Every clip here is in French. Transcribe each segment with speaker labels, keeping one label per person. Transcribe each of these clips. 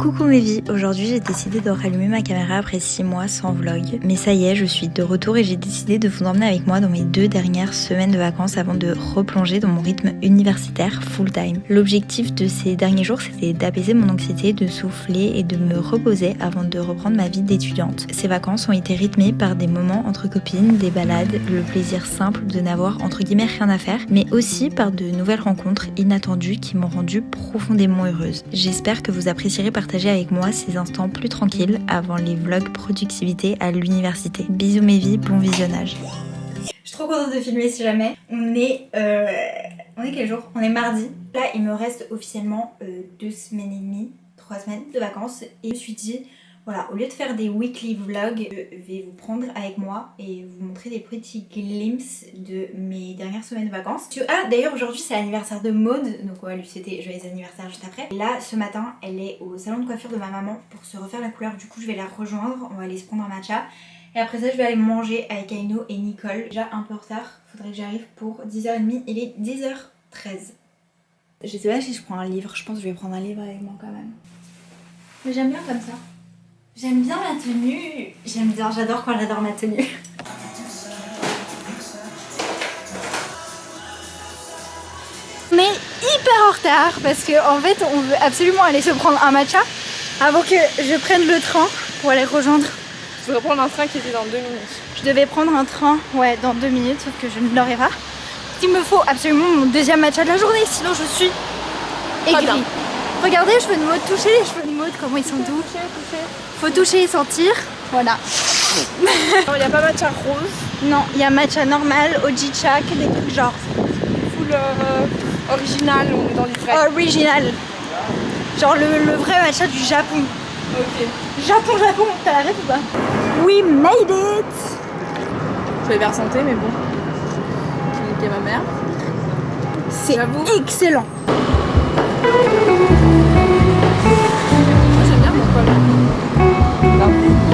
Speaker 1: Coucou mes vies, aujourd'hui j'ai décidé de rallumer ma caméra après 6 mois sans vlog. Mais ça y est, je suis de retour et j'ai décidé de vous emmener avec moi dans mes 2 dernières semaines de vacances avant de replonger dans mon rythme universitaire full time. L'objectif de ces derniers jours c'était d'apaiser mon anxiété, de souffler et de me reposer avant de reprendre ma vie d'étudiante. Ces vacances ont été rythmées par des moments entre copines, des balades, le plaisir simple de n'avoir entre guillemets rien à faire, mais aussi par de nouvelles rencontres inattendues qui m'ont rendue profondément heureuse. J'espère que vous apprécierez partager avec moi ces instants plus tranquilles avant les vlogs productivité à l'université. Bisous mes vies, bon visionnage. Je suis trop contente de filmer si jamais. On est quel jour? On est mardi. Là il me reste officiellement 2 semaines et demie, 3 semaines de vacances et je me suis dit voilà, au lieu de faire des weekly vlogs, je vais vous prendre avec moi et vous montrer des petits glimpses de mes dernières semaines de vacances. Ah d'ailleurs aujourd'hui c'est l'anniversaire de Maud, donc on va lui souhaiter joyeux anniversaire juste après. Et là ce matin elle est au salon de coiffure de ma maman pour se refaire la couleur, du coup je vais la rejoindre, on va aller se prendre un matcha. Et après ça je vais aller manger avec Aino et Nicole. Déjà un peu en retard, faudrait que j'arrive pour 10h30, il est 10h13. Je sais pas si je prends un livre, je pense que je vais prendre un livre avec moi quand même. Mais j'aime bien comme ça. J'aime bien ma tenue, j'adore quand j'adore ma tenue. On est hyper en retard parce qu'en fait on veut absolument aller se prendre un matcha avant que je prenne le train pour aller rejoindre.
Speaker 2: Je voudrais prendre un train qui était dans 2 minutes.
Speaker 1: Je devais prendre un train, ouais, dans 2 minutes, sauf que je ne l'aurai pas. Il me faut absolument mon deuxième matcha de la journée, sinon je suis aigrie. Regardez les cheveux de Maud, touchez les cheveux de Maud, comment ils sont doux. Faut toucher et sentir, voilà.
Speaker 2: Il n'y a pas matcha rose.
Speaker 1: Non, il y a matcha normal, Ojicha, que des trucs genre
Speaker 2: Full original, on est dans les vrais.
Speaker 1: Original. Genre le vrai matcha du Japon.
Speaker 2: Ok.
Speaker 1: Japon, t'as la rêve ou pas? We made it.
Speaker 2: Je vais vers santé, mais bon. J'ai niqué ma mère.
Speaker 1: C'est excellent.
Speaker 2: J'aime bien mon col.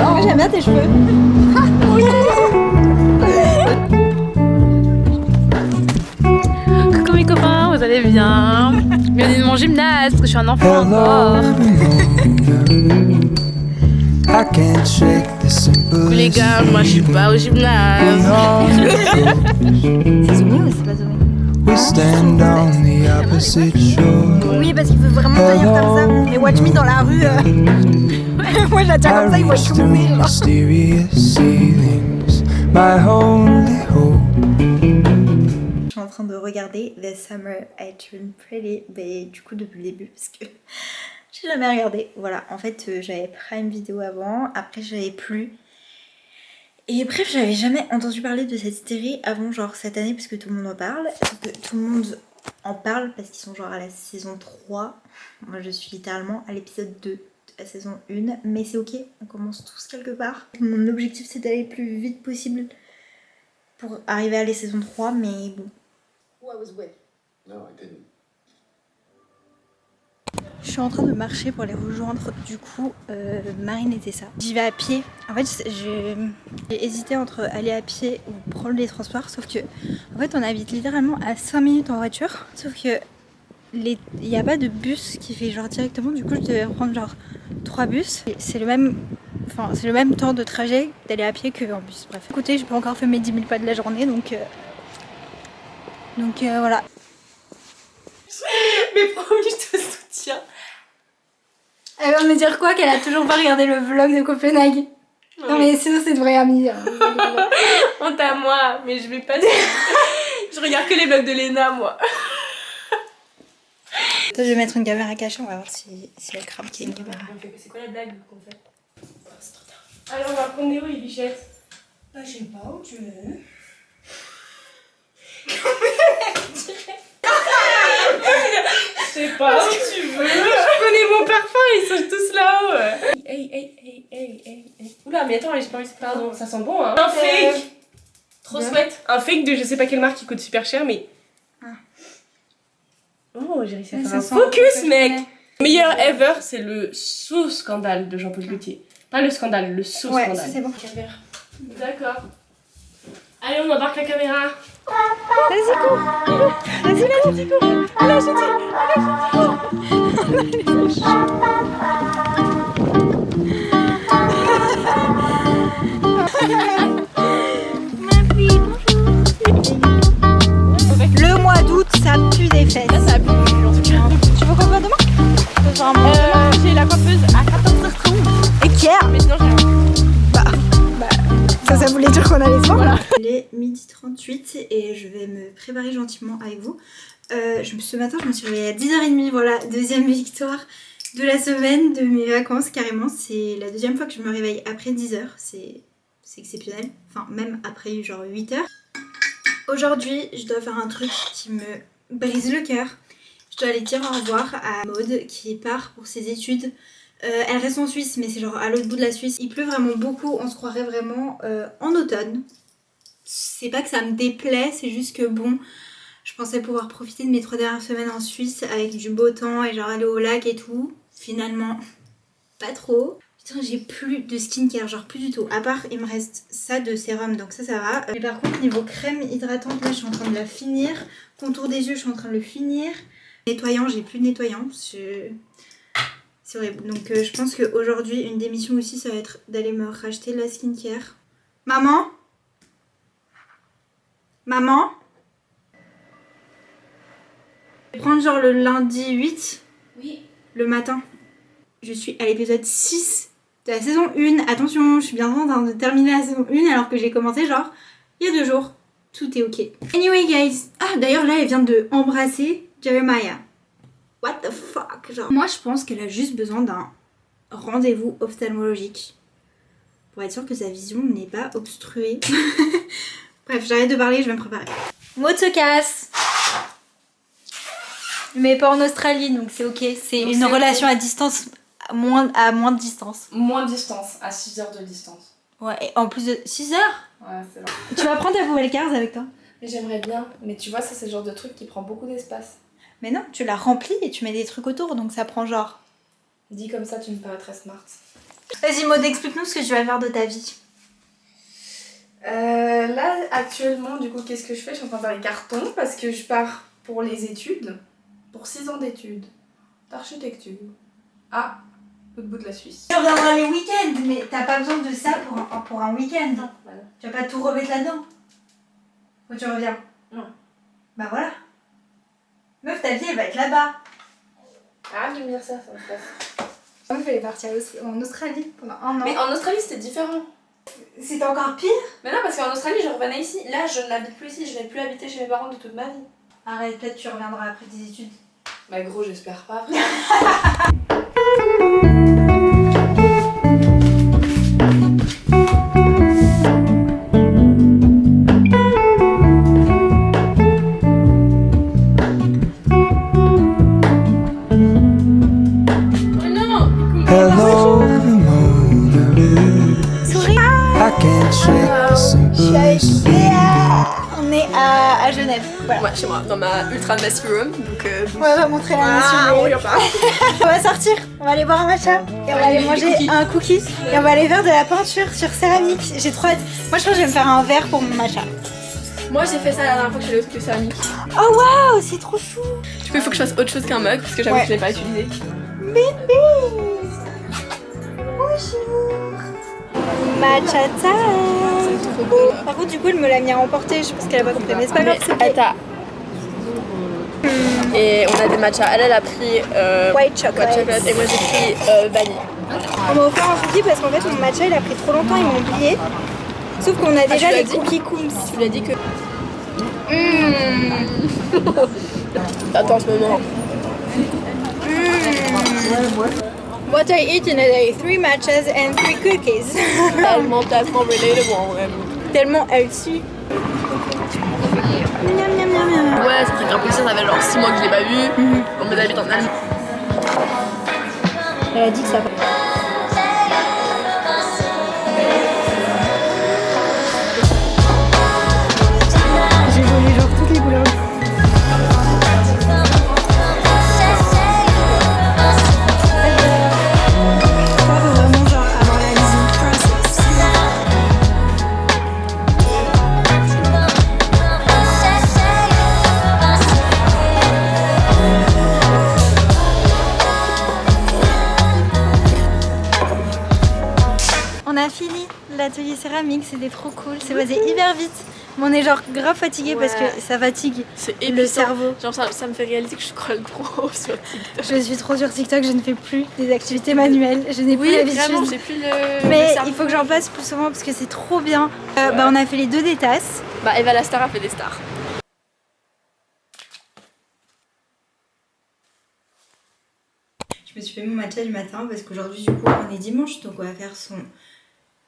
Speaker 1: Moi j'aime bien tes cheveux. Ah, oui.
Speaker 2: Coucou mes copains, vous allez bien? Bienvenue de mon gymnase, parce que je suis un enfant encore. Coucou les gars, moi je suis pas au gymnase.
Speaker 1: C'est zoomé ou c'est pas zoomé? Oui, parce qu'il veut vraiment tenir comme ça. Mais watch me dans la rue. Moi je la tiens comme ça, il voit tout le monde. Je suis en train de regarder The Summer I Turned Pretty, mais du coup depuis le début parce que j'ai jamais regardé. Voilà, en fait j'avais Prime Video avant, après j'avais plus. Et bref, j'avais jamais entendu parler de cette série avant genre cette année parce que tout le monde en parle. Tout le monde en parle parce qu'ils sont genre à la saison 3. Moi je suis littéralement à l'épisode 2 de la saison 1. Mais c'est ok, on commence tous quelque part. Mon objectif c'est d'aller le plus vite possible pour arriver à la saison 3, mais bon.
Speaker 3: Who I was with? No, I didn't.
Speaker 1: Je suis en train de marcher pour les rejoindre, du coup Marine était ça. J'y vais à pied. En fait j'ai hésité entre aller à pied ou prendre les transports, sauf que en fait on habite littéralement à 5 minutes en voiture, sauf que il n'y a pas de bus qui fait genre directement, du coup je devais prendre genre 3 bus. C'est le même temps de trajet d'aller à pied qu'en bus. Bref, écoutez, j'ai pas encore fait mes 10 000 pas de la journée, donc voilà.
Speaker 2: Mais promis, je te soutiens.
Speaker 1: Elle va me dire quoi? Qu'elle a toujours pas regardé le vlog de Copenhague. Oui. Non mais sinon c'est de vraie amie.
Speaker 2: Honte à moi, mais je vais pas dire. Je regarde que les vlogs de Léna, moi.
Speaker 1: Toi, je vais mettre une caméra cachée, on va voir si elle crame qu'il y a une caméra.
Speaker 2: C'est quoi la blague qu'on fait? C'est trop tard. Allez, on va prendre Néo et Bichette.
Speaker 1: Bah, je sais pas où tu veux.
Speaker 2: Je sais pas où tu veux. Je connais mon parfum, ils sont tous là-haut. Hey. Oula, mais attends, j'ai pas envie de... Pardon, ça sent bon, hein. Un fake. Trop sweat. Un fake de je sais pas quelle marque qui coûte super cher, mais... Oh, j'ai réussi à faire un focus, mec. Le meilleur ever, c'est le sous-scandale de Jean-Paul Gaultier. Pas le scandale, le sous-scandale.
Speaker 1: Ouais, ça c'est bon.
Speaker 2: D'accord. Allez, on embarque la caméra.
Speaker 1: Vas-y, cours. Vas-y, cours. Allez, je dis.
Speaker 2: la coiffeuse à 14h30.
Speaker 1: Et Kier.
Speaker 2: Mais sinon, j'ai
Speaker 1: Ça voulait dire qu'on allait se voir. Voilà. Il est 12h38 et je vais me préparer gentiment avec vous. Ce matin, je me suis réveillée à 10h30. Voilà, deuxième victoire de la semaine, de mes vacances carrément. C'est la deuxième fois que je me réveille après 10h. C'est exceptionnel. Enfin, même après genre 8h. Aujourd'hui, je dois faire un truc qui me brise le cœur. Je dois aller dire au revoir à Maud qui part pour ses études. Elle reste en Suisse, mais c'est genre à l'autre bout de la Suisse. Il pleut vraiment beaucoup, on se croirait vraiment en automne. C'est pas que ça me déplaît, c'est juste que bon, je pensais pouvoir profiter de mes 3 dernières semaines en Suisse avec du beau temps et genre aller au lac et tout. Finalement, pas trop. Putain, j'ai plus de skincare, genre plus du tout. À part, il me reste ça de sérum, donc ça va. Mais par contre, niveau crème hydratante, là, je suis en train de la finir. Contour des yeux, je suis en train de le finir. Nettoyant, j'ai plus de nettoyant. C'est horrible. Donc je pense qu'aujourd'hui, une des missions aussi, ça va être d'aller me racheter de la skincare. Maman? Maman? Je vais prendre genre le lundi 8.
Speaker 2: Oui.
Speaker 1: Le matin. Je suis à l'épisode 6 de la saison 1. Attention, je suis bien en train de terminer la saison 1 alors que j'ai commencé genre il y a 2 jours. Tout est ok. Anyway guys. Ah d'ailleurs là, elle vient de embrasser Jeremiah. What the fuck, genre. Moi je pense qu'elle a juste besoin d'un rendez-vous ophtalmologique pour être sûre que sa vision n'est pas obstruée. Bref, j'arrête de parler, je vais me préparer. Maud se casse. Mais pas en Australie, donc c'est ok. C'est une relation à distance, à moins de distance.
Speaker 2: Moins de distance, à 6 heures de distance.
Speaker 1: Ouais, et en plus de 6 heures.
Speaker 2: Ouais, c'est vrai.
Speaker 1: Tu vas prendre ta poubelle cars avec toi?
Speaker 2: Mais j'aimerais bien, mais tu vois, ça c'est le genre de truc qui prend beaucoup d'espace.
Speaker 1: Mais non, tu la remplis et tu mets des trucs autour, donc ça prend genre...
Speaker 2: Dit comme ça, tu me parais très smart.
Speaker 1: Vas-y Maud, explique-nous ce que tu vas faire de ta vie.
Speaker 2: Là, actuellement, du coup, qu'est-ce que je fais? Je suis en train de faire les cartons parce que je pars pour les études, pour 6 ans d'études d'architecture à l'autre bout de la Suisse.
Speaker 1: Tu reviendras les week-ends, mais t'as pas besoin de ça pour un week-end.
Speaker 2: Voilà.
Speaker 1: Tu vas pas tout remettre là-dedans. Faut que tu reviens.
Speaker 2: Non.
Speaker 1: Bah voilà. Meuf, ta vie, elle va être là-bas.
Speaker 2: Arrête de me dire ça me stresse.
Speaker 1: Moi, il fallait partir en Australie pendant 1 an.
Speaker 2: Mais en Australie, c'était différent.
Speaker 1: C'était encore pire.
Speaker 2: Mais non, parce qu'en Australie, je revenais ici. Là, je n'habite plus ici. Je vais plus habiter chez mes parents de toute ma vie.
Speaker 1: Arrête, peut-être tu reviendras après tes études.
Speaker 2: Bah gros, j'espère pas après.
Speaker 1: On est à Genève. Voilà.
Speaker 2: Ouais, chez moi, dans ma ultra messy room. Donc,
Speaker 1: on va montrer la mission. On va sortir, on va aller boire un matcha et on va aller manger un cookie et on va aller faire de la peinture sur céramique. J'ai trop hâte. Moi je pense que je vais me faire un verre pour mon matcha.
Speaker 2: Moi j'ai fait ça la dernière fois que je suis allée au studio céramique.
Speaker 1: Oh waouh, c'est trop chou.
Speaker 2: Du coup il faut que je fasse autre chose qu'un mug parce que j'avoue que je l'ai pas utilisé.
Speaker 1: Bébé. Bonjour. Matcha time. Par contre du coup elle me l'a mis à emporter, je pense qu'elle a pas compris mais c'est pas grave, c'est ok.
Speaker 2: Et on a des matchas. Elle a pris
Speaker 1: White chocolate
Speaker 2: et moi j'ai pris vanille.
Speaker 1: On m'a offert un cookie parce qu'en fait mon matcha il a pris trop longtemps, ils m'ont oublié. Sauf qu'on a déjà les cookies Coombs.
Speaker 2: Tu lui as dit que... Attends ce moment.
Speaker 1: What I eat in a day, 3 matchas and 3 cookies.
Speaker 2: Tellement relatable en vrai.
Speaker 1: Tellement healthy. Miam, miam, miam, miam.
Speaker 2: Ouais, ça fait grave plaisir, ça fait genre 6 mois que je l'ai pas vu. On me habite en Allemagne.
Speaker 1: Elle a dit que ça va. J'ai volé genre toutes les couleurs. On a fini l'atelier céramique, c'était trop cool, c'est passé hyper vite. Mais on est genre grave fatigué parce que ça fatigue le cerveau.
Speaker 2: Genre ça me fait réaliser que je scrolle trop sur TikTok.
Speaker 1: Je suis trop sur TikTok, je ne fais plus des activités manuelles, je n'ai plus l'habitude.
Speaker 2: Vraiment, j'ai plus le...
Speaker 1: Mais il faut que j'en passe plus souvent parce que c'est trop bien. Bah on a fait les 2 des tasses.
Speaker 2: Bah Eva la star a fait des stars.
Speaker 1: Je me suis fait mon matcha du matin parce qu'aujourd'hui du coup on est dimanche, donc on va faire son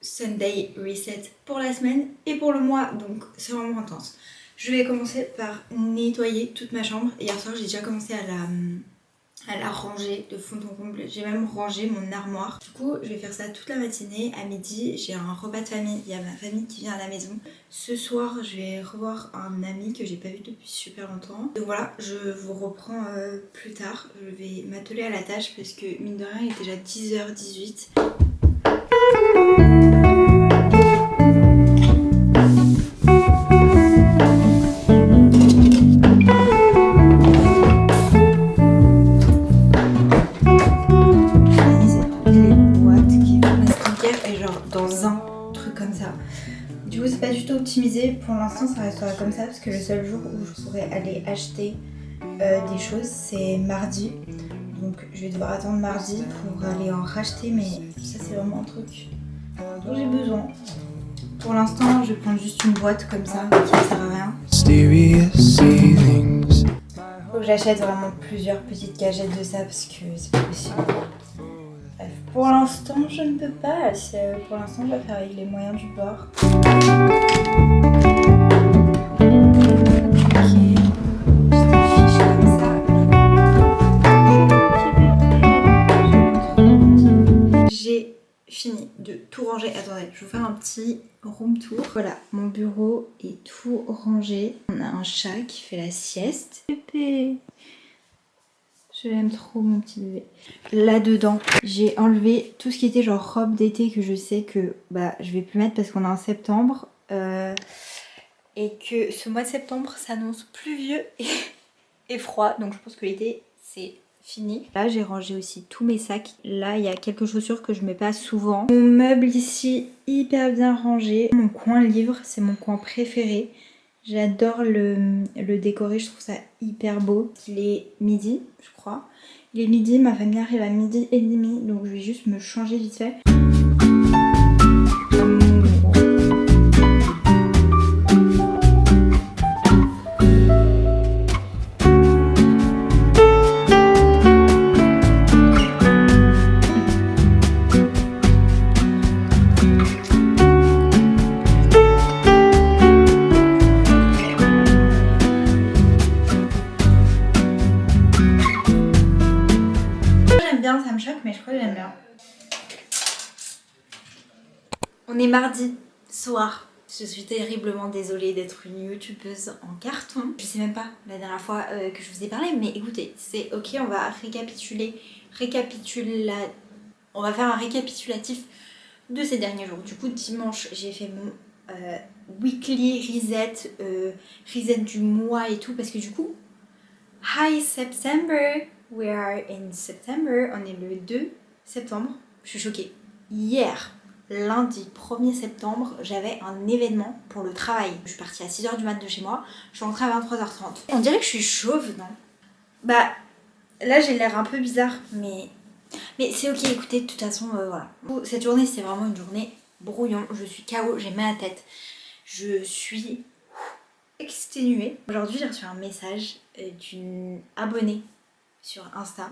Speaker 1: Sunday Reset pour la semaine et pour le mois, donc c'est vraiment intense. Je vais commencer par nettoyer toute ma chambre. Hier soir j'ai déjà commencé à la ranger de fond en comble. J'ai même rangé mon armoire. Du coup je vais faire ça toute la matinée. À midi j'ai un repas de famille, il y a ma famille qui vient à la maison. Ce soir je vais revoir un ami que j'ai pas vu depuis super longtemps. Donc voilà, je vous reprends plus tard. Je vais m'atteler à la tâche parce que mine de rien il est déjà 10h18. Pas du tout optimisé, pour l'instant ça restera comme ça parce que le seul jour où je pourrais aller acheter des choses c'est mardi, donc je vais devoir attendre mardi pour aller en racheter, mais ça c'est vraiment un truc dont j'ai besoin. Pour l'instant je vais prendre juste une boîte comme ça qui ne sert à rien. Faut que j'achète vraiment plusieurs petites cagettes de ça parce que c'est pas possible. Bref, pour l'instant je ne peux pas, pour l'instant je vais faire avec les moyens du bord. J'ai fini de tout ranger. Attendez, je vais vous faire un petit room tour. Voilà, mon bureau est tout rangé. On a un chat qui fait la sieste. Pépé. Je l'aime trop mon petit bébé. Là-dedans, j'ai enlevé tout ce qui était genre robe d'été que je sais que je vais plus mettre parce qu'on est en septembre. Et que ce mois de septembre s'annonce pluvieux et froid. Donc je pense que l'été c'est fini. Là j'ai rangé aussi tous mes sacs. Là il y a quelques chaussures que je mets pas souvent. Mon meuble ici hyper bien rangé. Mon coin livre, c'est mon coin préféré. J'adore le décorer, je trouve ça hyper beau. Il est midi je crois. Il est midi, ma famille arrive à 12h30 donc je vais juste me changer vite fait. Ça me choque mais je crois que j'aime bien. On est mardi soir. Je suis terriblement désolée d'être une youtubeuse en carton. Je sais même pas la dernière fois que je vous ai parlé, mais écoutez, c'est ok, on va on va faire un récapitulatif de ces derniers jours. Du coup dimanche j'ai fait mon weekly reset du mois et tout parce que du coup hi September. We are in September, on est le 2 septembre. Je suis choquée. Hier, lundi 1er septembre, j'avais un événement pour le travail. Je suis partie à 6h du mat de chez moi, je suis rentrée à 23h30. On dirait que je suis chauve, non? Bah, là j'ai l'air un peu bizarre, mais c'est ok, écoutez, de toute façon, voilà. Cette journée, c'est vraiment une journée brouillon. Je suis KO, j'ai mal à la tête. Je suis exténuée. Aujourd'hui, j'ai reçu un message d'une abonnée sur Insta.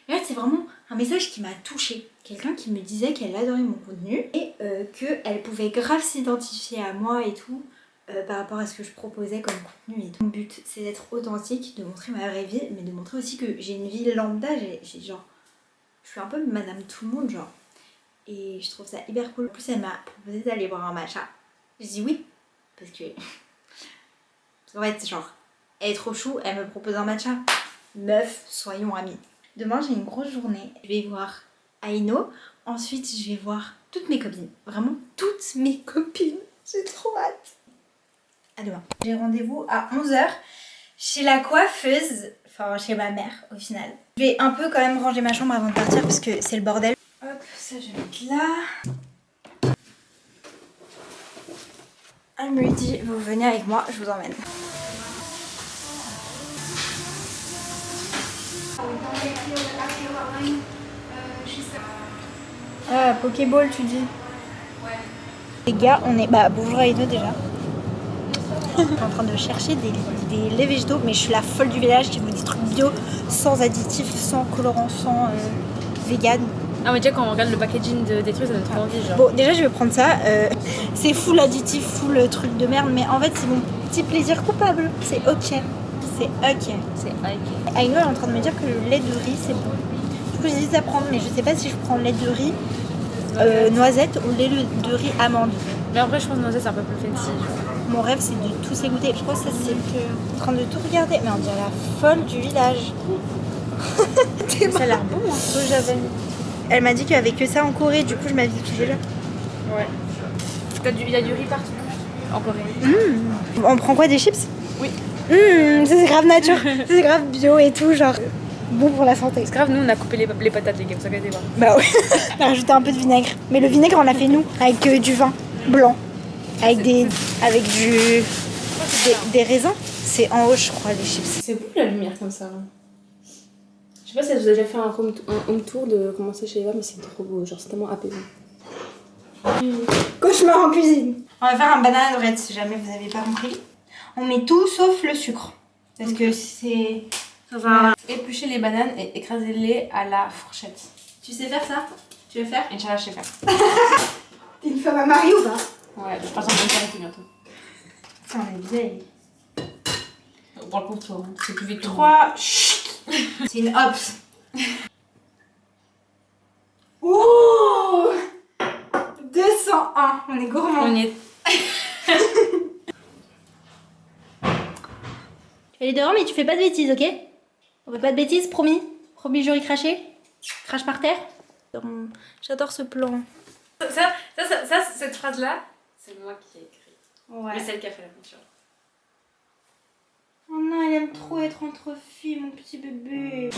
Speaker 1: Et là c'est vraiment un message qui m'a touchée. Quelqu'un qui me disait qu'elle adorait mon contenu et qu'elle pouvait grave s'identifier à moi et tout par rapport à ce que je proposais comme contenu et tout. Mon but c'est d'être authentique, de montrer ma vraie vie, mais de montrer aussi que j'ai une vie lambda, j'ai genre... Je suis un peu madame tout le monde genre. Et je trouve ça hyper cool. En plus elle m'a proposé d'aller boire un matcha. J'ai dit oui, parce que... En fait genre... Elle est trop chou, elle me propose un matcha. Meuf, soyons amis. Demain j'ai une grosse journée. Je vais voir Aino. Ensuite je vais voir toutes mes copines. Vraiment toutes mes copines. J'ai trop hâte. À demain. J'ai rendez-vous à 11h chez la coiffeuse. Enfin chez ma mère au final. Je vais un peu quand même ranger ma chambre avant de partir parce que c'est le bordel. Hop, Ça, je vais mettre là. I'm ready. Vous venez avec moi, je vous emmène. Ah, Pokéball, tu dis? Ouais. Les gars, on est. Bah, bonjour à les deux déjà. Je suis en train de chercher des laits végétaux, mais je suis la folle du village qui vous dit trucs bio, sans additifs, sans colorants, sans vegan.
Speaker 2: Ah, mais déjà, quand on regarde le packaging des trucs, ça donne trop envie. Genre.
Speaker 1: Bon, déjà, je vais prendre ça. C'est full additif, full truc de merde, mais en fait, c'est mon petit plaisir coupable. C'est ok. C'est ok.
Speaker 2: C'est ok.
Speaker 1: Aïno est en train de me dire que le lait de riz, c'est bon. Du coup, j'hésite à prendre, mais je sais pas si je prends le lait de riz noisette ou lait de riz amande.
Speaker 2: Mais après, je pense que noisette, c'est un peu plus fancy.
Speaker 1: Mon rêve, c'est de tous les goûter. Je crois que ça, c'est en train de tout regarder. Mais on dirait la folle du village.
Speaker 2: Ça a l'air bon, hein.
Speaker 1: Soja vanille. Elle m'a dit qu'il n'y avait que ça en Corée, du coup, je m'habitue déjà.
Speaker 2: Ouais. Il y a du riz partout en Corée.
Speaker 1: On prend quoi, des chips?
Speaker 2: Oui.
Speaker 1: Ça, c'est grave nature. C'est grave bio et tout, genre bon pour la santé.
Speaker 2: C'est grave, nous, on a coupé les patates, les gars, vous inquiétez pas.
Speaker 1: Bah ouais. On a rajouté un peu de vinaigre. Mais le vinaigre, on l'a fait nous, avec du vin blanc. Avec des raisins. C'est en haut, je crois, les chips.
Speaker 2: C'est beau la lumière comme ça. Je sais pas si vous avez déjà fait un home tour de comment c'est chez Eva, mais c'est trop beau, genre c'est tellement apaisant.
Speaker 1: Cauchemar en cuisine. On va faire un banana bread si jamais vous n'avez pas compris. On met tout sauf le sucre. Parce que c'est...
Speaker 2: On va éplucher les bananes et écraser-les à la fourchette. Tu sais faire ça? Tu veux faire? Inch'Allah, je sais faire.
Speaker 1: T'es une femme à marier ou pas?
Speaker 2: Ouais, je passe en bonne qualité bientôt.
Speaker 1: Ça, on est vieille.
Speaker 2: On parle pour toi, hein. C'est plus vite.
Speaker 1: 3, chut. C'est une hops. Ouh 201, on est gourmand.
Speaker 2: On y est.
Speaker 1: Elle est dehors, mais tu fais pas de bêtises, ok? On fait pas de bêtises, promis? Promis, j'aurais craché? Crache par terre? J'adore ce plan.
Speaker 2: Cette phrase-là, c'est moi qui ai écrit.
Speaker 1: Ouais.
Speaker 2: Mais celle qui a fait la peinture.
Speaker 1: Oh non, elle aime trop être entre filles, mon petit bébé.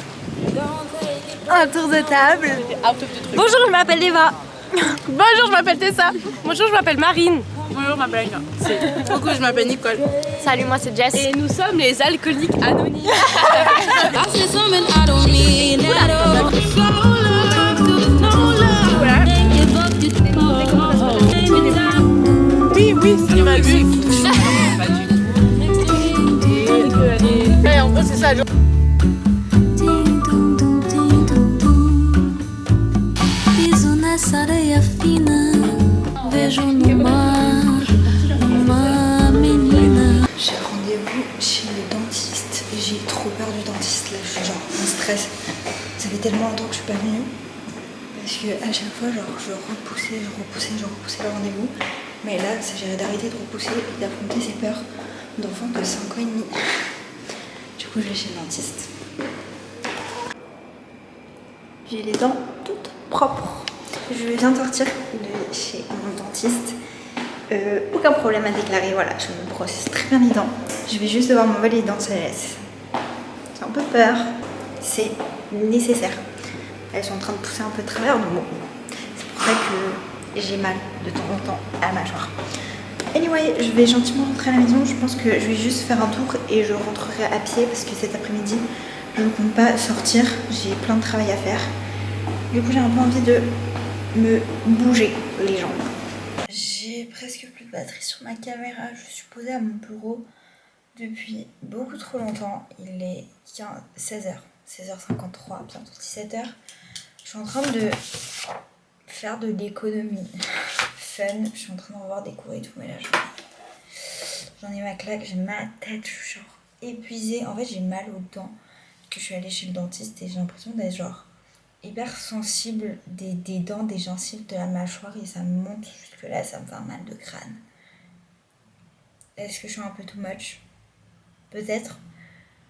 Speaker 1: Un tour de table.
Speaker 2: Bonjour, je m'appelle Eva. Bonjour, je m'appelle Tessa. Bonjour, je m'appelle Marine. Bonjour, je m'appelle Aina. Coucou, je m'appelle Nicole. Salut, moi c'est Jess. Et nous sommes les alcooliques anonymes. Oui, c'est ma vie. En gros, c'est ça.
Speaker 4: Piso nessa areia fina, vejo no mar uma menina.
Speaker 1: J'ai rendez-vous chez le dentiste et j'ai trop peur du dentiste là, je suis genre en stress. Ça fait tellement longtemps que je suis pas venue parce que à chaque fois genre je repoussais le rendez-vous. Mais là, il s'agirait d'arrêter de repousser et d'affronter ses peurs d'enfant de 5 ans et demi. Du coup, je vais chez le dentiste. J'ai les dents toutes propres. Je viens de sortir de chez mon dentiste. Aucun problème à déclarer, voilà, je me brosse très bien les dents. Je vais juste devoir m'enlever les dents de sagesse. J'ai un peu peur. C'est nécessaire. Elles sont en train de pousser un peu de travers, donc bon. C'est pour ça que j'ai mal de temps en temps à la mâchoire. Anyway, je vais gentiment rentrer à la maison. Je pense que je vais juste faire un tour et je rentrerai à pied parce que cet après-midi, je ne compte pas sortir. J'ai plein de travail à faire. Du coup, j'ai un peu envie de me bouger les jambes. J'ai presque plus de batterie sur ma caméra. Je suis posée à mon bureau depuis beaucoup trop longtemps. Il est 16h, 16h53, bientôt 17h. Je suis en train de faire de l'économie fun. Je suis en train de revoir des cours et tout, mais là j'en ai ma claque, j'ai ma tête, je suis genre épuisée. En fait, j'ai mal aux dents que je suis allée chez le dentiste et j'ai l'impression d'être genre hyper sensible des dents, des gencives de la mâchoire et ça me monte jusque là, ça me fait un mal de crâne. Est-ce que je suis un peu too much? Peut-être,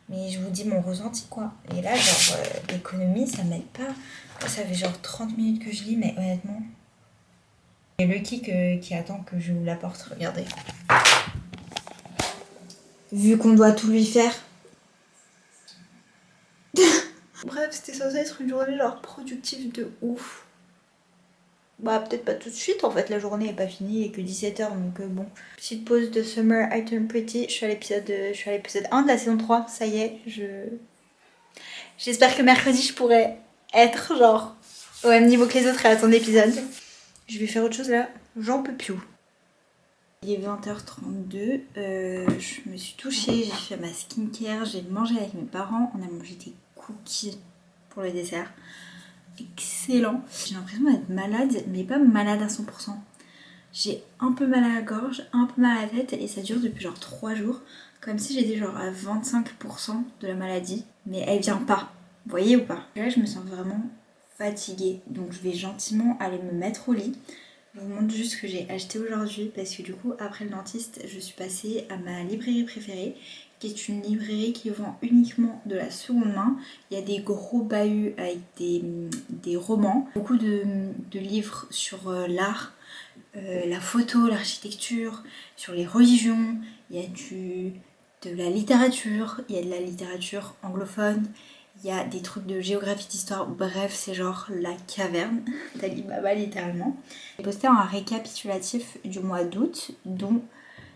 Speaker 1: mais je vous dis mon ressenti quoi. Et là, genre l'économie, ça m'aide pas. Ça fait genre 30 minutes que je lis, mais honnêtement. Et Lucky qui attend que je vous l'apporte, regardez. Vu qu'on doit tout lui faire. Bref, c'était censé être une journée genre productive de ouf. Bah peut-être pas tout de suite, en fait la journée est pas finie et que 17h donc bon. Petite pause de Summer I Turn Pretty, je suis à l'épisode 1 de la saison 3, ça y est, j'espère que mercredi je pourrai être genre au même niveau que les autres à ton épisode. Je vais faire autre chose là, j'en peux plus. Il est 20h32, je me suis touchée, j'ai fait ma skincare, j'ai mangé avec mes parents, on a mangé des cookies pour le dessert. Excellent. J'ai l'impression d'être malade, mais pas malade à 100%. J'ai un peu mal à la gorge, un peu mal à la tête et ça dure depuis genre 3 jours. Comme si j'étais genre à 25% de la maladie, mais elle vient pas. Vous voyez ou pas? Là je me sens vraiment fatiguée, donc je vais gentiment aller me mettre au lit. Je vous montre juste ce que j'ai acheté aujourd'hui parce que du coup après le dentiste je suis passée à ma librairie préférée qui est une librairie qui vend uniquement de la seconde main. Il y a des gros bahuts avec des romans, beaucoup de livres sur l'art, la photo, l'architecture, sur les religions, il y a de la littérature, il y a de la littérature anglophone, il y a des trucs de géographie, d'histoire, bref c'est genre la caverne d'Ali Baba littéralement. J'ai posté un récapitulatif du mois d'août dont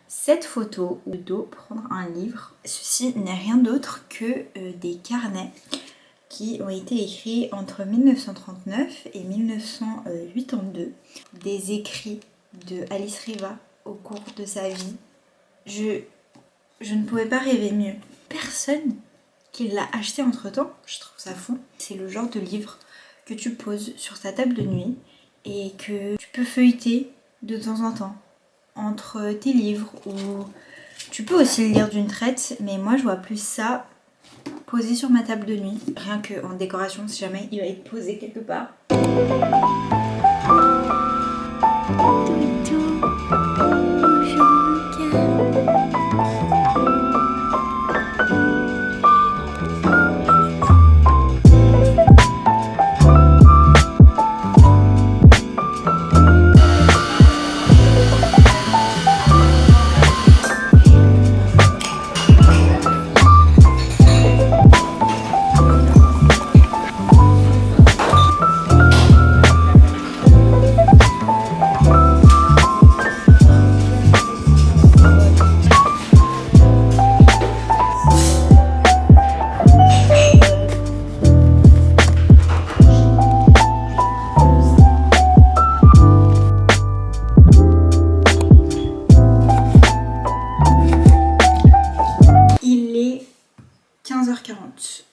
Speaker 1: cette photo où dos prendre un livre. Ceci n'est rien d'autre que des carnets qui ont été écrits entre 1939 et 1982. Des écrits de Alice Riva au cours de sa vie. Je ne pouvais pas rêver mieux. Personne qui l'a acheté entre temps, je trouve ça fou. C'est le genre de livre que tu poses sur ta table de nuit et que tu peux feuilleter de temps en temps entre tes livres, ou tu peux aussi le lire d'une traite, mais moi je vois plus ça posé sur ma table de nuit, rien qu'en décoration si jamais il va être posé quelque part.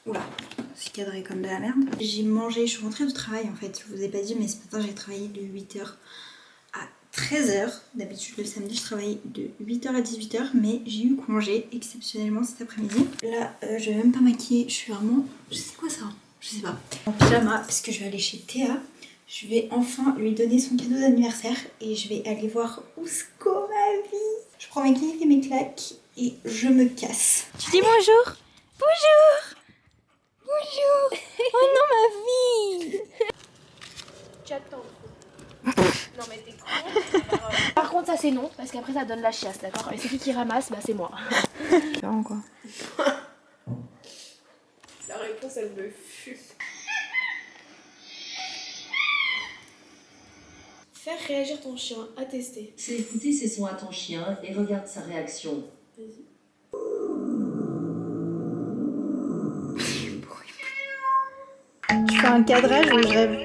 Speaker 1: Oula, c'est cadré comme de la merde. J'ai mangé, je suis rentrée du travail en fait, je vous ai pas dit mais ce matin j'ai travaillé de 8h à 13h. D'habitude le samedi je travaille de 8h à 18h mais j'ai eu congé exceptionnellement cet après-midi. Là je vais même pas maquiller, je suis vraiment... Je sais quoi ça? Je sais pas. En pyjama parce que je vais aller chez Théa. Je vais enfin lui donner son cadeau d'anniversaire et je vais aller voir Ousko ma vie. Je prends mes clics et mes claques et je me casse. Tu dis bonjour? Bonjour! Bonjour! Oh non ma vie!
Speaker 2: J'attends. Non mais t'es con. Par contre ça c'est non, parce qu'après ça donne la chiasse, d'accord? Et c'est qui ramasse? Bah c'est moi.
Speaker 1: Vraiment quoi.
Speaker 2: La réponse elle me fume. Faire réagir ton chien, à tester.
Speaker 5: C'est écouter ses sons à ton chien et regarde sa réaction.
Speaker 2: Vas-y.
Speaker 1: Tu fais un cadrage ou je rêve?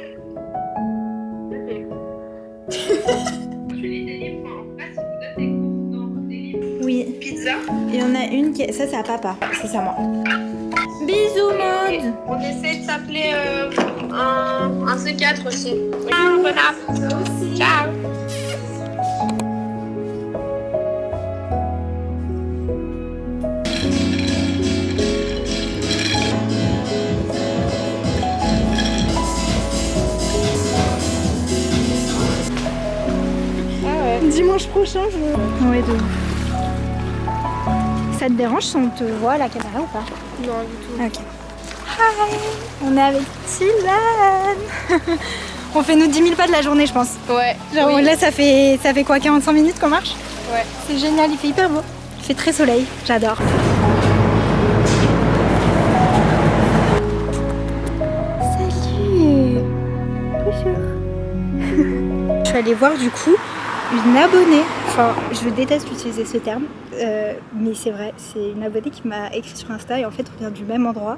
Speaker 1: Oui.
Speaker 2: Pizza.
Speaker 1: Il y en a une qui est... Ça c'est à papa, ça c'est à moi. Bisous mode.
Speaker 2: On essaie de s'appeler un C4 aussi. Ciao, bon app. Ciao.
Speaker 1: Dimanche prochain, je... Ouais, de ouf. Ça te dérange si on te voit à la caméra ou pas?
Speaker 2: Non, du tout.
Speaker 1: Ok. Hi. On est avec Sylvain. On fait nous 10 000 pas de la journée, je pense.
Speaker 2: Ouais.
Speaker 1: Genre
Speaker 2: oui.
Speaker 1: là, ça fait quoi, 45 minutes qu'on marche?
Speaker 2: Ouais.
Speaker 1: C'est génial, il fait hyper beau. Il fait très soleil, j'adore. Salut. Bonjour. suis allée voir du coup une abonnée, enfin je déteste utiliser ce terme, mais c'est vrai, c'est une abonnée qui m'a écrit sur Insta et en fait on vient du même endroit.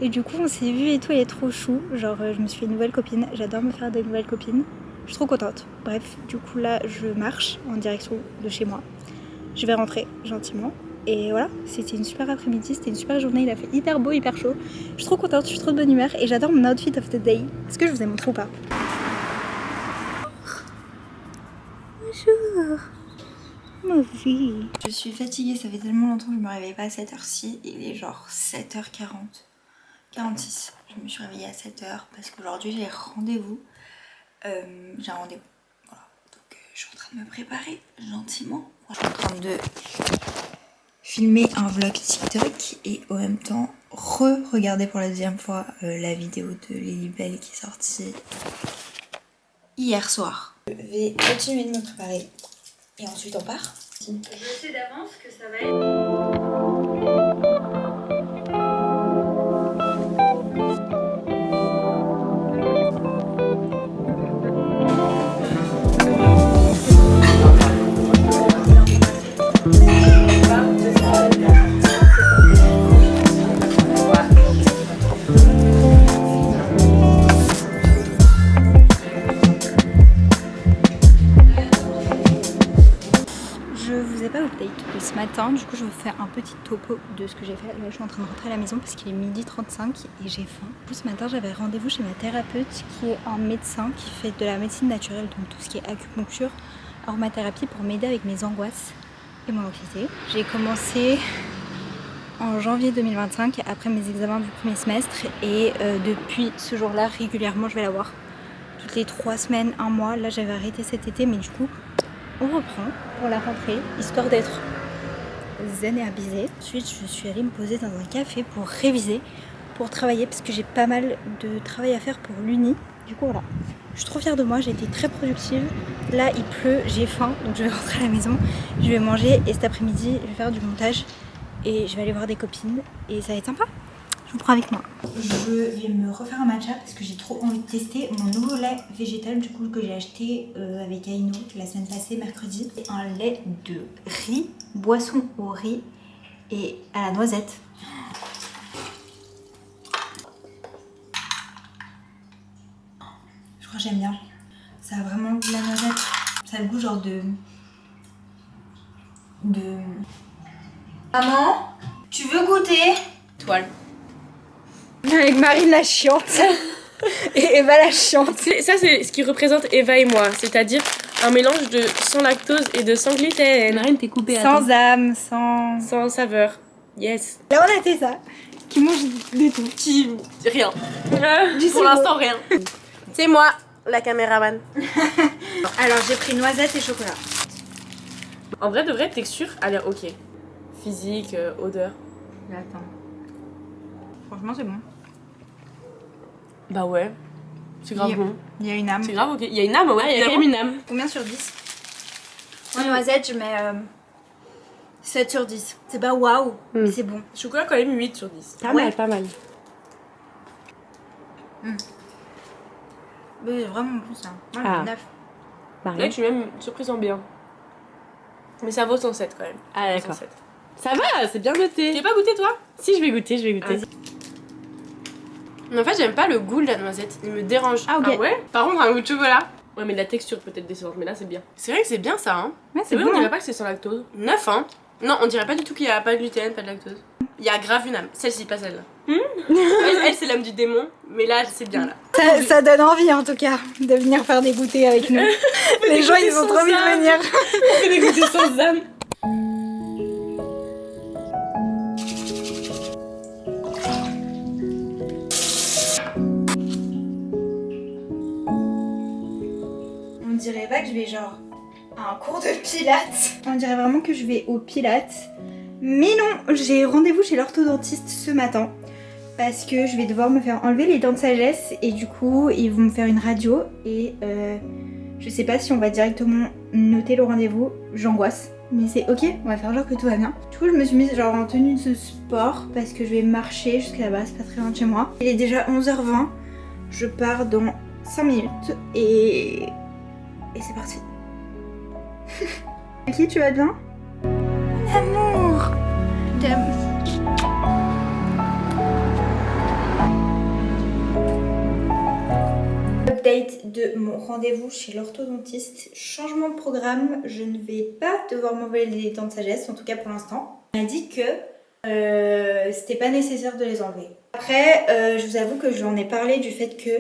Speaker 1: Et du coup on s'est vu et tout, elle est trop chou, genre je me suis fait une nouvelle copine, j'adore me faire des nouvelles copines, je suis trop contente. Bref, du coup là je marche en direction de chez moi, je vais rentrer gentiment. Et voilà, c'était une super après-midi, c'était une super journée, il a fait hyper beau, hyper chaud. Je suis trop contente, je suis trop de bonne humeur et j'adore mon outfit of the day. Est-ce que je vous ai montré ou pas? Bonjour ma vie. Je suis fatiguée, ça fait tellement longtemps que je me réveille pas à cette heure-ci. Il est genre 7h40, 46. Je me suis réveillée à 7h parce qu'aujourd'hui j'ai rendez-vous. J'ai un rendez-vous, voilà. Donc je suis en train de me préparer gentiment. Je suis en train de filmer un vlog TikTok et en même temps re-regarder pour la deuxième fois la vidéo de Lilibelle qui est sortie hier soir. Je vais continuer de me préparer et ensuite on part. Je sais d'avance que ça va être... Ce matin, du coup je vais vous faire un petit topo de ce que j'ai fait. Là je suis en train de rentrer à la maison parce qu'il est 12h35 et j'ai faim. Du coup ce matin j'avais rendez-vous chez ma thérapeute qui est un médecin qui fait de la médecine naturelle, donc tout ce qui est acupuncture, aromathérapie pour m'aider avec mes angoisses et mon anxiété. J'ai commencé en janvier 2025 après mes examens du premier semestre et depuis ce jour-là régulièrement je vais la voir. Toutes les 3 semaines, 1 mois. Là j'avais arrêté cet été mais du coup on reprend pour la rentrée histoire d'être zen et avisée. Ensuite je suis allée me poser dans un café pour réviser, pour travailler parce que j'ai pas mal de travail à faire pour l'uni. Du coup voilà, je suis trop fière de moi, j'ai été très productive. Là il pleut, j'ai faim donc je vais rentrer à la maison, je vais manger et cet après-midi je vais faire du montage et je vais aller voir des copines et ça va être sympa. Je vous prends avec moi. Je vais me refaire un matcha parce que j'ai trop envie de tester mon nouveau lait végétal du coup que j'ai acheté avec Aino la semaine passée, mercredi. Un lait de riz, boisson au riz et à la noisette. Je crois que j'aime bien. Ça a vraiment le goût de la noisette. Ça a le goût genre de... Maman, tu veux goûter?
Speaker 2: Toile.
Speaker 1: Avec Marine la chiante et Eva la chiante.
Speaker 2: Ça c'est ce qui représente Eva et moi, c'est-à-dire un mélange de sans lactose et de sans gluten.
Speaker 6: Marine t'es coupée.
Speaker 1: Sans âme, sans
Speaker 2: saveur. Yes.
Speaker 1: Là on a fait ça. Qui mange de tout.
Speaker 2: Qui... rien.
Speaker 1: Du
Speaker 2: Pour l'instant rien. C'est moi, la caméraman.
Speaker 1: Alors j'ai pris noisette et chocolat.
Speaker 2: En vrai de vrai, texture a l'air ok. Physique, odeur.
Speaker 1: Mais attends. Franchement c'est bon.
Speaker 2: Bah ouais. C'est grave bon.
Speaker 1: Il y a une âme.
Speaker 2: C'est grave ok. Il y a une âme, ouais, il y a quand même une âme.
Speaker 1: Combien sur 10? En noisette je mets 7 sur 10. C'est pas waouh, mais c'est bon.
Speaker 2: Chocolat quand même 8 sur 10.
Speaker 1: Pas mal,
Speaker 2: pas mal.
Speaker 1: Mais c'est vraiment bon ça. Moi
Speaker 6: Ah.
Speaker 1: 9.
Speaker 2: Là je suis même surprise en bien. Mais ça vaut 107 quand même.
Speaker 6: Ah d'accord.
Speaker 2: 107.
Speaker 6: Ça va, c'est bien noté.
Speaker 2: Tu n'as pas goûté toi?
Speaker 6: Si je vais goûter,
Speaker 2: Mais en fait j'aime pas le goût de la noisette, il me dérange.
Speaker 1: Ah, ok.
Speaker 2: ouais? Par contre un goût de chocolat. Ouais mais de la texture peut-être décevante, mais là c'est bien. C'est vrai que c'est bien ça hein.
Speaker 1: Ouais,
Speaker 2: C'est vrai
Speaker 1: bon,
Speaker 2: on dirait
Speaker 1: hein.
Speaker 2: pas que c'est sans lactose. 9 hein. Non on dirait pas du tout qu'il y a pas de gluten, pas de lactose. Il y a grave une âme, celle-ci pas celle-là. Elle c'est l'âme du démon, mais là c'est bien là.
Speaker 1: Ça donne envie en tout cas de venir faire des goûters avec nous. Les gens ils ont trop envie de venir.
Speaker 2: On fait des goûters sans âme.
Speaker 1: On dirait pas que je vais genre à un cours de pilates. On dirait vraiment que je vais au pilates. Mais non, j'ai rendez-vous chez l'orthodontiste ce matin. Parce que je vais devoir me faire enlever les dents de sagesse. Et du coup, ils vont me faire une radio. Et je sais pas si on va directement noter le rendez-vous. J'angoisse. Mais c'est ok, on va faire genre que tout va bien. Du coup, je me suis mise genre en tenue de sport. Parce que je vais marcher jusqu'à là-bas, c'est pas très loin de chez moi. Il est déjà 11h20. Je pars dans 5 minutes. Et... Et c'est parti. Qui tu vas bien? Mon amour. J'aime. Update de mon rendez-vous chez l'orthodontiste. Changement de programme, je ne vais pas devoir m'enlever les dents de sagesse, en tout cas pour l'instant. On m'a dit que c'était pas nécessaire de les enlever. Après, je vous avoue que je lui en ai parlé du fait que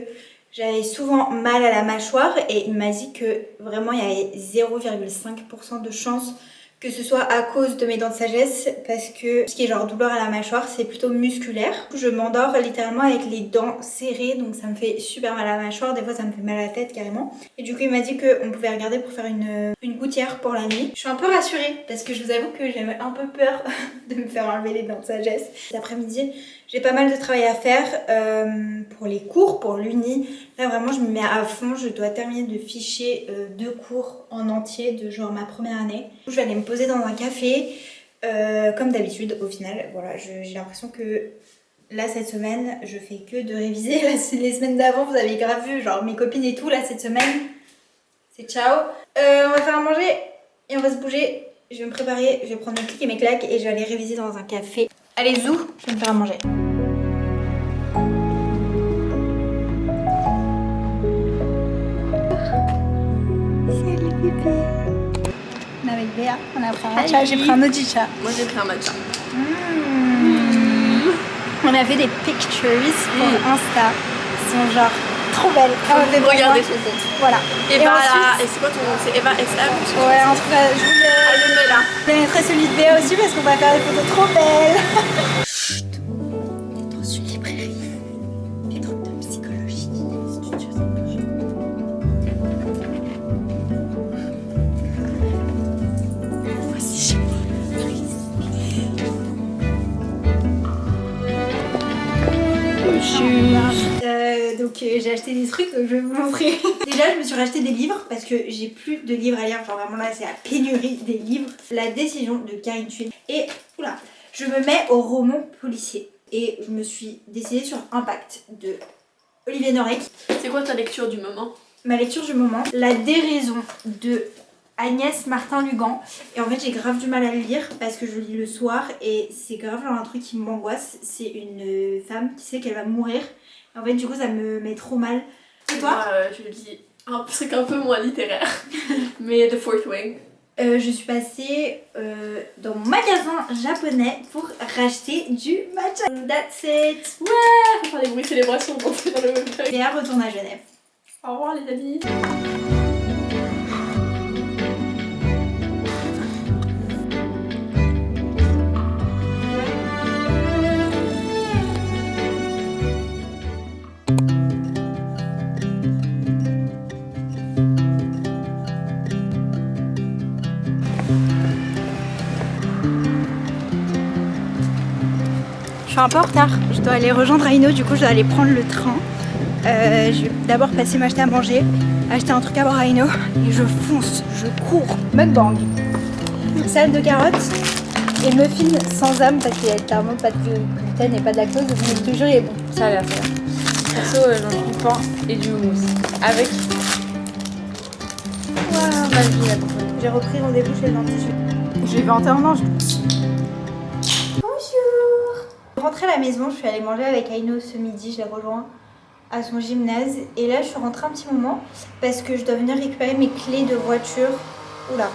Speaker 1: j'avais souvent mal à la mâchoire et il m'a dit que vraiment il y avait 0,5% de chance que ce soit à cause de mes dents de sagesse, parce que ce qui est genre douleur à la mâchoire, c'est plutôt musculaire. Je m'endors littéralement avec les dents serrées, donc ça me fait super mal à la mâchoire, des fois ça me fait mal à la tête carrément. Et du coup il m'a dit qu'on pouvait regarder pour faire une gouttière pour la nuit. Je suis un peu rassurée, parce que je vous avoue que j'avais un peu peur de me faire enlever les dents de sagesse. Cet après-midi, j'ai pas mal de travail à faire pour les cours, pour l'uni. Là vraiment je me mets à fond, je dois terminer de ficher 2 cours en entier de genre ma première année. Je vais aller me poser dans un café comme d'habitude au final. Voilà, j'ai l'impression que là cette semaine je fais que de réviser. Là c'est les semaines d'avant, vous avez grave vu, genre mes copines et tout. Là cette semaine c'est ciao. On va faire à manger et on va se bouger. Je vais me préparer, je vais prendre mes clics et mes claques et je vais aller réviser dans un café. Allez zou, je vais me faire à manger. Salut bébé. On est avec Béa, on a pris un matcha, j'ai pris un Ojicha.
Speaker 6: Moi j'ai pris un matcha.
Speaker 1: On a fait des pictures pour Insta. Ils sont genre trop belles.
Speaker 6: Regardez son compte.
Speaker 1: Voilà.
Speaker 6: Eva
Speaker 1: ensuite,
Speaker 6: là, et c'est quoi ton nom? C'est Eva SM?
Speaker 1: ouais, en tout cas, je
Speaker 6: le mets là.
Speaker 1: mettrai celui de Béa aussi parce qu'on va faire des photos trop belles. Chut, on est dans une librairie. Des trucs de psychologie. Voici chez moi. Donc j'ai acheté des trucs, donc je vais vous montrer. Déjà je me suis racheté des livres parce que j'ai plus de livres à lire, genre vraiment là c'est la pénurie des livres. La décision de Karine Thuil. Et oula, je me mets au roman policier. Et je me suis décidée sur Impact de Olivier Norek.
Speaker 6: C'est quoi ta lecture du moment?
Speaker 1: Ma lecture du moment, La déraison de Agnès Martin-Lugan. Et en fait j'ai grave du mal à le lire parce que je lis le soir et c'est grave genre un truc qui m'angoisse. C'est une femme qui sait qu'elle va mourir. En fait du coup ça me met trop mal. Et toi?
Speaker 6: Moi je lis un truc un peu moins littéraire. Mais The Fourth Wing.
Speaker 1: Je suis passée dans mon magasin japonais pour racheter du matcha. That's it.
Speaker 6: Ouais, on va faire les bruits célébrations dans le même truc.
Speaker 1: Et à retourne à Genève.
Speaker 6: Au revoir les amis.
Speaker 1: Je suis un peu en retard, je dois aller rejoindre Aino, du coup je dois aller prendre le train. Je vais d'abord passer m'acheter à manger, acheter un truc à boire à Aino et je fonce, je cours. Mukbang, salade de carottes et muffin sans âme parce qu'il y a clairement pas de gluten et pas de lactose, mais je te jure il est bon.
Speaker 2: Ça a l'air ça. Perso, j'en du pain et du houmous. Avec.
Speaker 1: Waouh,
Speaker 2: Ma vie là.
Speaker 1: j'ai repris rendez-vous chez le dentiste.
Speaker 2: J'ai 21 ans.
Speaker 1: Rentrée à la maison, je suis allée manger avec Aino ce midi, je l'ai rejoint à son gymnase et là je suis rentrée un petit moment parce que je dois venir récupérer mes clés de voiture. Oula.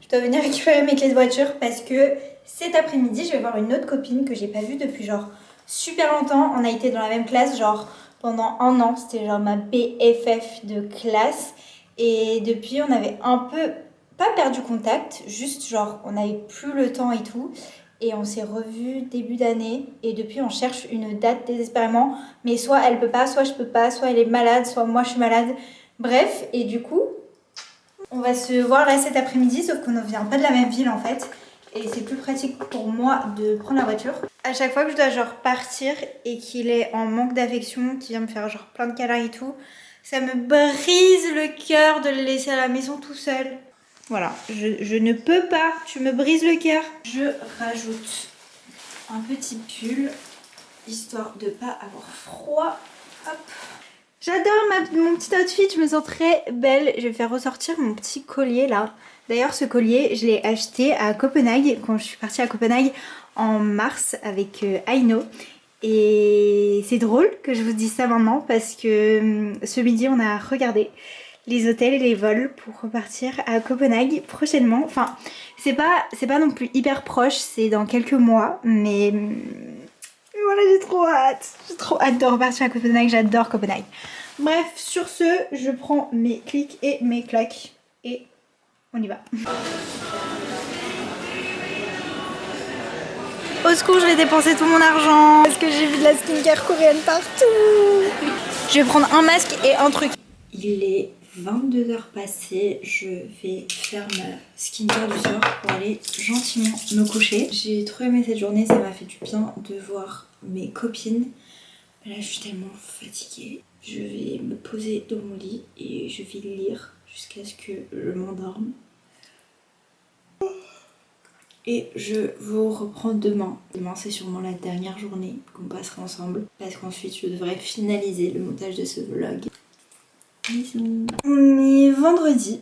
Speaker 1: Je dois venir récupérer mes clés de voiture parce que cet après-midi je vais voir une autre copine que j'ai pas vue depuis genre super longtemps. On a été dans la même classe genre pendant 1 an, c'était genre ma BFF de classe et depuis on avait un peu pas perdu contact, juste genre on n'avait plus le temps et tout. Et on s'est revus début d'année et depuis on cherche une date désespérément. Mais soit elle peut pas, soit je peux pas, soit elle est malade, soit moi je suis malade. Bref, et du coup, on va se voir là cet après-midi, sauf qu'on ne vient pas de la même ville en fait. Et c'est plus pratique pour moi de prendre la voiture. À chaque fois que je dois genre partir et qu'il est en manque d'affection, qu'il vient me faire genre plein de câlins et tout, ça me brise le cœur de le laisser à la maison tout seul. Voilà, je ne peux pas, tu me brises le cœur. Je rajoute un petit pull, histoire de pas avoir froid. Hop. J'adore mon petit outfit, je me sens très belle. Je vais faire ressortir mon petit collier là. D'ailleurs ce collier je l'ai acheté à Copenhague quand je suis partie à Copenhague en mars avec Aino. Et c'est drôle que je vous dise ça maintenant parce que ce midi on a regardé les hôtels et les vols pour repartir à Copenhague prochainement. Enfin c'est pas non plus hyper proche, c'est dans quelques mois mais voilà, j'ai trop hâte de repartir à Copenhague, j'adore Copenhague. Bref, sur ce, je prends mes clics et mes claques et on y va. Au secours, je vais dépenser tout mon argent parce que j'ai vu de la skincare coréenne partout. Je vais prendre un masque et un truc. Il est 22h passées, je vais faire ma skincare du soir pour aller gentiment me coucher. J'ai trop aimé cette journée, ça m'a fait du bien de voir mes copines. Là je suis tellement fatiguée. Je vais me poser dans mon lit et je vais lire jusqu'à ce que je m'endorme. Et je vous reprends demain. Demain c'est sûrement la dernière journée qu'on passera ensemble parce qu'ensuite je devrais finaliser le montage de ce vlog. Bisous. On est vendredi.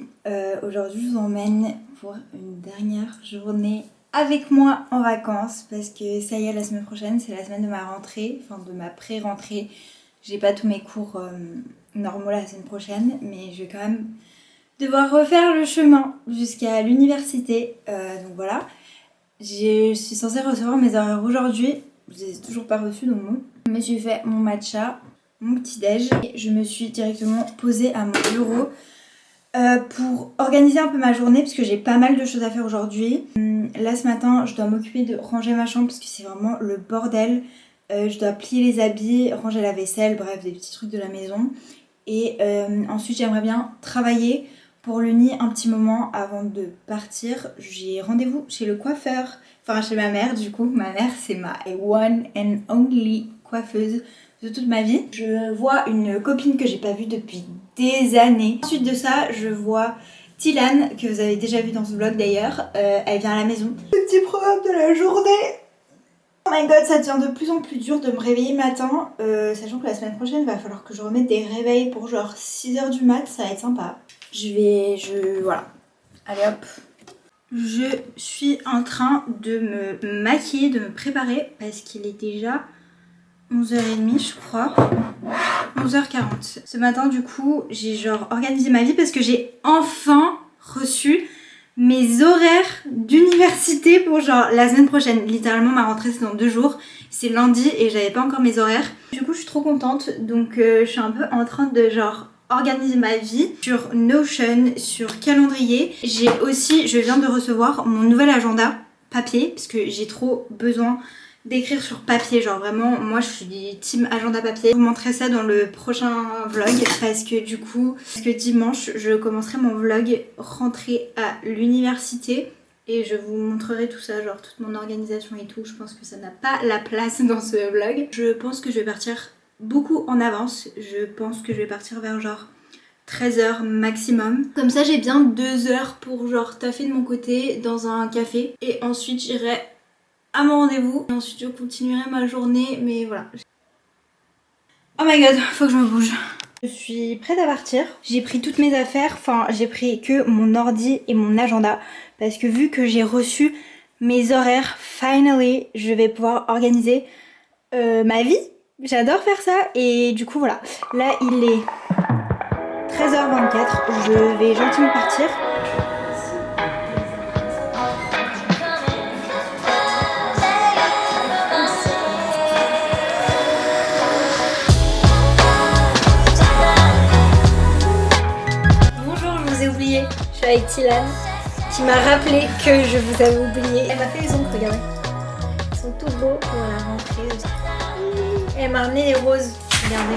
Speaker 1: Aujourd'hui je vous emmène pour une dernière journée avec moi en vacances parce que ça y est, la semaine prochaine c'est la semaine de ma rentrée, enfin de ma pré-rentrée. J'ai pas tous mes cours normaux la semaine prochaine mais je vais quand même devoir refaire le chemin jusqu'à l'université. Donc voilà. Je suis censée recevoir mes horaires aujourd'hui. Je les ai toujours pas reçus donc bon. Je me suis fait mon matcha, mon petit déj et je me suis directement posée à mon bureau pour organiser un peu ma journée parce que j'ai pas mal de choses à faire aujourd'hui. Là ce matin je dois m'occuper de ranger ma chambre parce que c'est vraiment le bordel. Je dois plier les habits, ranger la vaisselle, bref des petits trucs de la maison. Et ensuite j'aimerais bien travailler pour l'uni un petit moment avant de partir. J'ai rendez-vous chez le coiffeur, enfin chez ma mère du coup. Ma mère c'est ma one and only coiffeuse de toute ma vie. Je vois une copine que j'ai pas vue depuis des années. Ensuite de ça je vois Tilan que vous avez déjà vu dans ce vlog d'ailleurs. Elle vient à la maison. Le petit programme de la journée. Oh my god, ça devient de plus en plus dur de me réveiller matin, sachant que la semaine prochaine il va falloir que je remette des réveils pour genre 6h du mat, ça va être sympa. Voilà. Allez hop. Je suis en train de me maquiller, de me préparer parce qu'il est déjà 11h30 je crois. 11h40. Ce matin du coup j'ai genre organisé ma vie parce que j'ai enfin reçu mes horaires d'université pour genre la semaine prochaine. Littéralement ma rentrée c'est dans 2 jours. C'est lundi et j'avais pas encore mes horaires. Du coup je suis trop contente. Donc je suis un peu en train de genre organiser ma vie sur Notion, sur calendrier. Je viens de recevoir mon nouvel agenda papier parce que j'ai trop besoin d'écrire sur papier, genre vraiment moi je suis team agenda papier. Je vous montrerai ça dans le prochain vlog parce que du coup, dimanche je commencerai mon vlog rentrée à l'université et je vous montrerai tout ça, genre toute mon organisation et tout. Je pense que ça n'a pas la place dans ce vlog. Je pense que je vais partir beaucoup en avance. Je pense que je vais partir vers genre 13h maximum. Comme ça j'ai bien 2 heures pour genre taffer de mon côté dans un café et ensuite j'irai à mon rendez-vous. Et ensuite je continuerai ma journée mais voilà. Oh my god, faut que je me bouge. Je suis prête à partir. J'ai pris toutes mes affaires, enfin j'ai pris que mon ordi et mon agenda parce que vu que j'ai reçu mes horaires, finally je vais pouvoir organiser ma vie. J'adore faire ça et du coup voilà. Là il est 13h24, je vais gentiment partir. Bonjour, je vous ai oublié. Je suis avec Tilan qui m'a rappelé que je vous avais oublié. Elle m'a fait les ongles, regardez. Ils sont tout beaux pour la rentrée aussi. Elle m'a ramené les roses, regardez.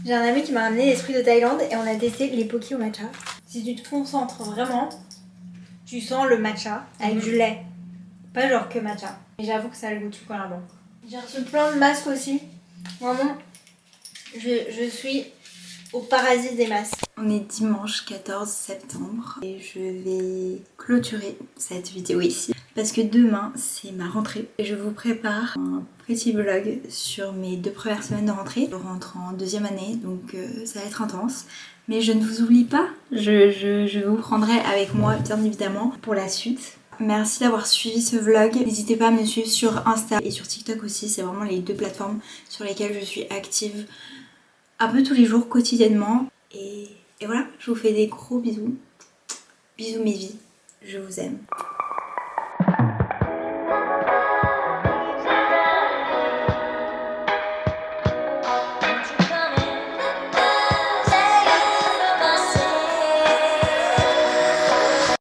Speaker 1: J'ai un ami qui m'a ramené les fruits de Thaïlande et on a testé les poki au matcha. Si tu te concentres vraiment, tu sens le matcha avec du lait. Pas genre que matcha. Et j'avoue que ça a le goût de chocolat blanc. J'ai reçu plein de masques aussi. Vraiment, je suis au paradis des masques. On est dimanche 14 septembre et je vais clôturer cette vidéo ici. parce que demain c'est ma rentrée et je vous prépare un petit vlog sur mes 2 premières semaines de rentrée. Je rentre en 2e année donc ça va être intense. Mais je ne vous oublie pas, je vous prendrai avec moi bien évidemment pour la suite. Merci d'avoir suivi ce vlog. N'hésitez pas à me suivre sur Insta et sur TikTok aussi. C'est vraiment les 2 plateformes sur lesquelles je suis active un peu tous les jours, quotidiennement. Et voilà, je vous fais des gros bisous. Bisous mes vies, je vous aime.